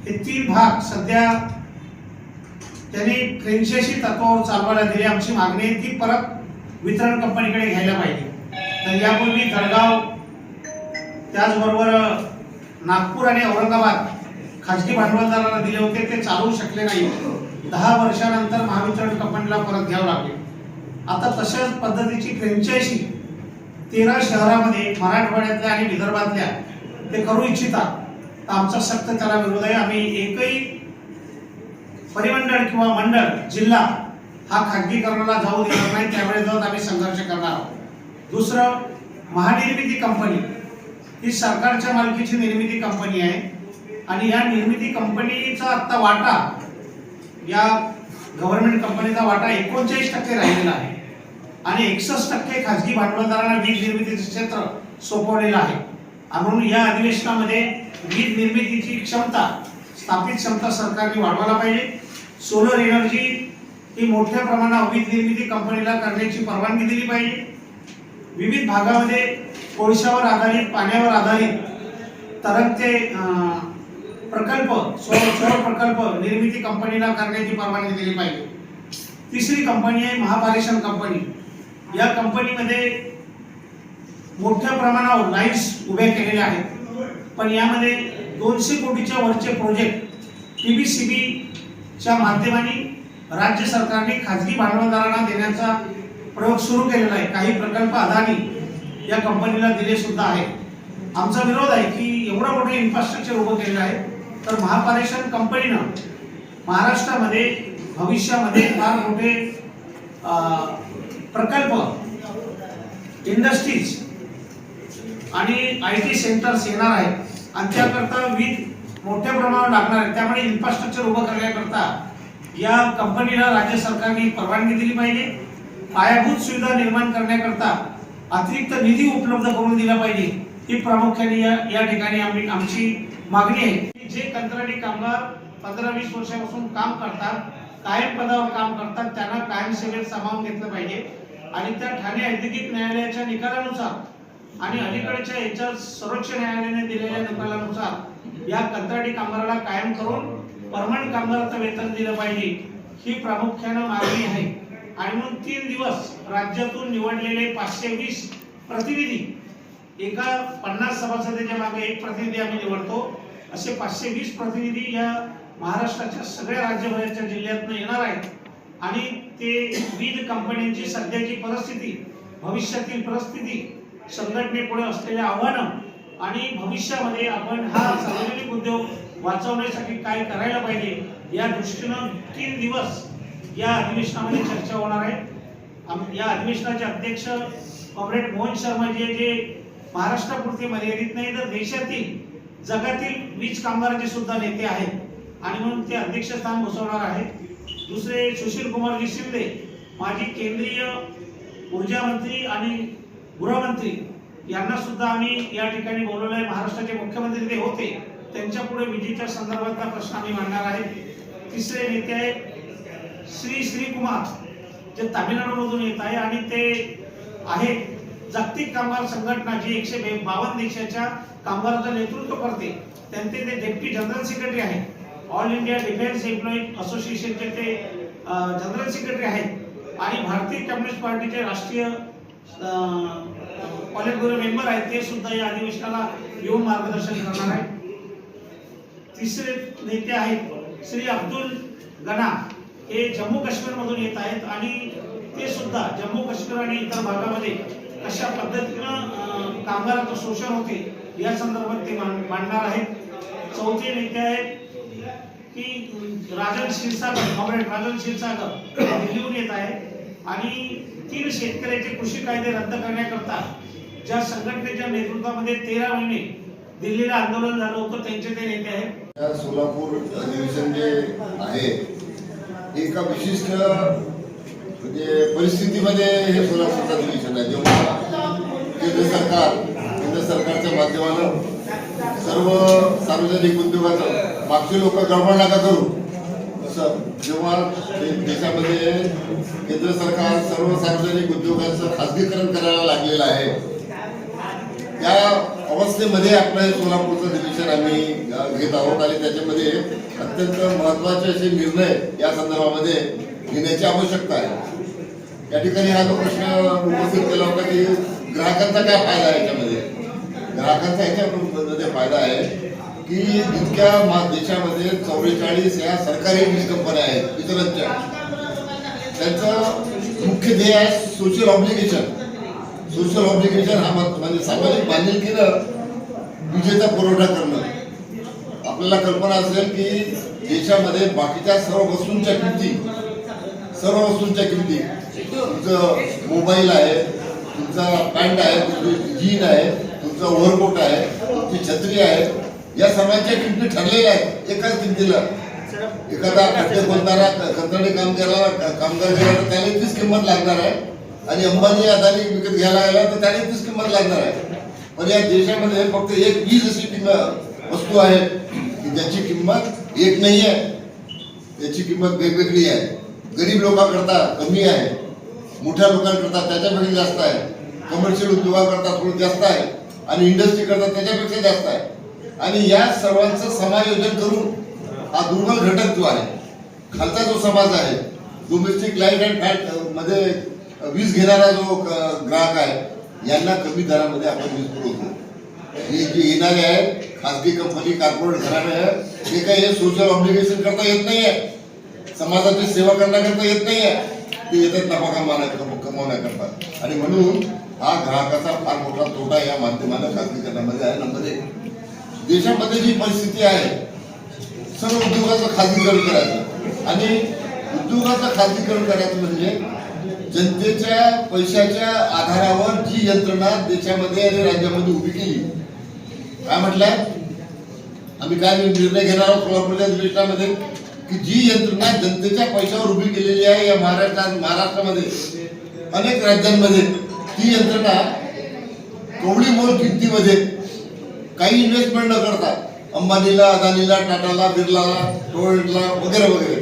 हे 3 भाग सध्या त्यांनी फ्रँचायझी तत्वावर चालवायला दिली। आमची मागणी आहे ती परत वितरण कंपनीकडे घ्यायला पाहिजे। तर यापूर्वी जळगाव त्याचबरोबर नागपूर आणि औरंगाबाद खाजगी भांडवलदारांना दिले होते, ते चालवू शकले नाही। 10 वर्षानंतर महावितरण कंपनीला परत घ्यावं लागले। आता तशाच पद्धतीची फ्रँचायझी 13 शहरामध्ये मराठवाड्यातल्या आणि विदर्भातल्या ते करू इच्छितात। तर आमचा सक्त त्याला विरोध आहे। आम्ही एकही परिमंडळ किंवा मंडळ जिल्हा हा खाजगीकरणाला जाऊ देणार नाही, त्यावेळेस आम्ही संघर्ष करणार आहोत। दुसरं, महानिर्मिती कंपनी ही सरकारच्या मालकीची निर्मिती कंपनी आहे आणि या निर्मिती कंपनीचा आता वाटा, या गव्हर्नमेंट कंपनीचा वाटा 39% राहिलेला आहे आणि 61% खाजगी भांडवलदारांना वीज निर्मितीचे क्षेत्र सोपवलेलं आहे। म्हणून या अधिवेशनामध्ये वीज निर्मितीची क्षमता, स्थापित क्षमता सरकारने वाढवायला पाहिजे। सोलर एनर्जी ही मोठ्या प्रमाणात वीज निर्मिती कंपनीला करण्याची परवानगी दिली पाहिजे। विविध भागामध्ये कोळशावर आधारित, पाण्यावर आधारित तरंगते प्रकल्प, सौर प्रकल्प निर्मिती कंपनीला करण्याची परवानगी दिली पाहिजे। तिसरी कंपनी आहे महापारेषण कंपनी। या कंपनीमध्ये मोठ्या प्रमाणावर लाईन्स उभ्या केलेल्या आहेत, पण यामध्ये 200 कोटीच्या वरचे प्रोजेक्ट PBCBच्या माध्यमाने राज्य सरकारने खाजगी भांडवलदारांना देण्याचा प्रयोग सुरू केलेला आहे। काही प्रकल्प अदानी या कंपनीला दिले सुद्धा आहे। आमचा विरोध आहे की एवढं मोठं इन्फ्रास्ट्रक्चर उभं केलेलं आहे, तर महापारेषण कंपनीनं महाराष्ट्रामध्ये भविष्यामध्ये फार मोठे प्रकल्प, इंडस्ट्रीज आणि IT सेंटर्स येणार आहेत आणि त्याकरता वीज मोठ्या प्रमाणावर लागणार आहे। त्यामुळे इन्फ्रास्ट्रक्चर उभं करण्याकरता या कंपनीला राज्य सरकारने परवानगी दिली पाहिजे। पायाभूत सुविधा निर्माण करण्याकरता अतिरिक्त निधी उपलब्ध करून दिला पाहिजे, ही प्रामुख्याने या ठिकाणी आमची मागणी आहे। जे कंत्राटी कामगार 15-20 वर्षापासून काम करतात, कायम पदावर काम करतात, त्यांना कायम सेवेत सामावून घेतलं पाहिजे आणि त्या ठाणे औद्योगिक न्यायालयाच्या निकालानुसार आणि अलीकडच्या याच्या सर्वोच्च न्यायालयाने दिलेल्या निकालानुसार या कंत्राटी कामगाराला कायम करून परमनंट कामगाराचं वेतन दिलं पाहिजे, ही प्रामुख्याने मागणी आहे। आणि म्हणून 3 दिवस राज्यातून निवडलेले 520 प्रतिनिधी, एका 50 सभासदांच्या मागे एक प्रतिनिधी आम्ही निवडतो, असे 520 प्रतिनिधी या महाराष्ट्राच्या सगळ्या राज्यभराच्या जिल्ह्यातून येणार आहेत आणि ते वीज कंपन्यांची सध्याची परिस्थिती, भविष्यातील परिस्थिती, संघटनेपुढे असलेल्या आव्हानं आणि भविष्यामध्ये आपण हा सार्वजनिक उद्योग वाचवण्यासाठी काय करायला पाहिजे या दृष्टीनं 3 दिवस या अधिवेशनामध्ये चर्चा होणार आहे। या अधिवेशनाचे अध्यक्ष कॉम्रेड मोहन शर्माजी, जे महाराष्ट्रापुरते मर्यादित नाही तर देशातील, जगातील वीज कामगारांचे सुद्धा नेते आहेत आणि म्हणून ते अध्यक्षस्थान बसवणार आहेत। दुसरे, सुशील कुमारजी शिंदे, माजी केंद्रीय ऊर्जा मंत्री आणि गृहमंत्री, यांना सुद्धा आम्ही या ठिकाणी बोलवलं आहे। महाराष्ट्राचे मुख्यमंत्री ते होते, त्यांच्या पुढे विजेच्या संदर्भातला प्रश्न आम्ही मांडणार आहे। तिसरे नेते आहेत श्रीकुमार, जे तामिळनाडूमधून येत आहे आणि ते आहेत जागतिक कामगार संघटना, जी 152 देशाच्या कामगारांचं नेतृत्व करते, त्यांचे ते डेप्टी जनरल सेक्रेटरी आहेत। ऑल इंडिया डिफेन्स एम्प्लॉई असोसिएशनचे ते जनरल सेक्रेटरी आहेत आणि भारतीय कम्युनिस्ट पार्टीचे राष्ट्रीय पॉलिट ब्युरो मेंबर आहेत, ते सुद्धा या अधिवेशनाला येऊन मार्गदर्शन करणार आहेत। तिसरे नेते आहेत श्री अब्दुल गना, हे जम्मू काश्मीर मधून येत आहेत आणि ते सुद्धा जम्मू काश्मीर आणि इतर भागामध्ये कशा पद्धतीनं कामगारांचं शोषण होते या संदर्भात ते मांडणार आहेत। चौथे नेते आहेत की राजन क्षीरसागर, कॉम्रेड राजन क्षीरसागर, दिल्लीहून येत आहेत आणि 3 शेतकऱ्याचे कृषी कायदे रद्द करण्याकरता ज्या संघटनेच्या नेतृत्वामध्ये 13 महिने दिल्लीला आंदोलन झालं होतं, त्यांचे ते नेते आहेत। सोलापूर अधिवेशन जे आहे एका विशिष्ट म्हणजे परिस्थितीमध्ये हे सोलापूरचं अधिवेशन आहे, जेव्हा केंद्र सरकारच्या माध्यमानं सर्व सार्वजनिक उद्योगाचं मागचे लोक गडबड नका करू, जेव्हा देशामध्ये केंद्र सरकार सर्व सार्वजनिक उद्योगाचं खासगीकरण करायला लागलेलं आहे, त्या अवस्थेमध्ये आपलं हे सोलापूरचं डिव्हिजन आम्ही घेत आहोत आणि त्याच्यामध्ये अत्यंत महत्वाचे असे निर्णय या संदर्भामध्ये घेण्याची आवश्यकता आहे. या ठिकाणी हा जो प्रश्न उपस्थित केला होता की ग्राहकांचा काय फायदा आहे याच्यामध्ये. ग्राहकांचा याच्यामध्ये फायदा आहे की इतक्या देशामध्ये 44 या सरकारी वीज कंपन्या आहेत वितरणच्या. त्यांचं मुख्य ध्येय आहे सोशल ऑब्लिगेशन. सोशल ऑब्लिगेशन हा म्हणजे सामाजिक बांधिलकीनं विजेचा पुरवठा करणं. आपल्याला कल्पना असेल की देशामध्ये बाकीच्या सर्व वस्तूंच्या किमती तुमचं मोबाईल आहे, तुमचा पॅन्ट आहे, तुमची जीन आहे, तुमचा ओव्हरकोट आहे, तुमची छत्री आहे, या सर्वांच्या किमती ठरलेल्या आहेत एकाच किमतीला. एखादा खड्डे खोदणारा कंत्राटी कामगार गेला तर त्याला तीच किंमत लागणार आहे आणि अंबानी अदानी विकत घ्यायला गेला तर त्याने तीच किंमत लागणार आहे. पण या देशामध्ये फक्त एक वीज अशी वस्तू आहे की ज्याची किंमत एक नाही आहे, त्याची किंमत वेगवेगळी आहे. गरीब लोकांकरता कमी आहे, मोठ्या लोकांकरता त्याच्यापेक्षा जास्त आहे, कमर्शियल उद्योगाकरता थोडं जास्त आहे आणि इंडस्ट्री करता त्याच्यापेक्षा जास्त आहे. आणि या सर्वांचं समायोजन करून हा दुर्बल घटक जो आहे, खालचा जो समाज आहे, डोमेस्टिक लाईट अँड फॅट मध्ये वीज घेणारा जो ग्राहक आहे, यांना कमी दरामध्ये आपण वीज पुरवतो. हे जे येणारे आहेत खासगी कंपनी कॉर्पोरेट घराणे आहे, हे काही हे सोशल ऑब्लिगेशन करता येत नाही आहे, समाजाची सेवा करण्याकरता येत नाही आहे, ते येतात नफा कमवण्याकरता. आणि म्हणून हा ग्राहकाचा फार मोठा तोटा या माध्यमानं खासगीकरणामध्ये आहे. नंबर 1, देशामध्ये जी परिस्थिती आहे, सर्व उद्योगाचं खाजगीकरण करायचं आणि उद्योगाचं खाजगीकरण करायचं म्हणजे जनतेच्या पैशाच्या आधारावर जी यंत्रणा देशामध्ये आणि राज्यामध्ये उभी केली. काय म्हटलंय आम्ही, काय निर्णय घेणार आहोत सोलापूरच्या अधिवेशनामध्ये की जी यंत्रणा जनतेच्या पैशावर उभी केलेली आहे या महाराष्ट्रामध्ये अनेक राज्यांमध्ये, ती यंत्रणा कवडी मोल किमतीमध्ये काही इन्व्हेस्टमेंट न करता अंबानीला, अदानीला, टाटाला, बिर्लाला, टोयोटाला वगैरे वगैरे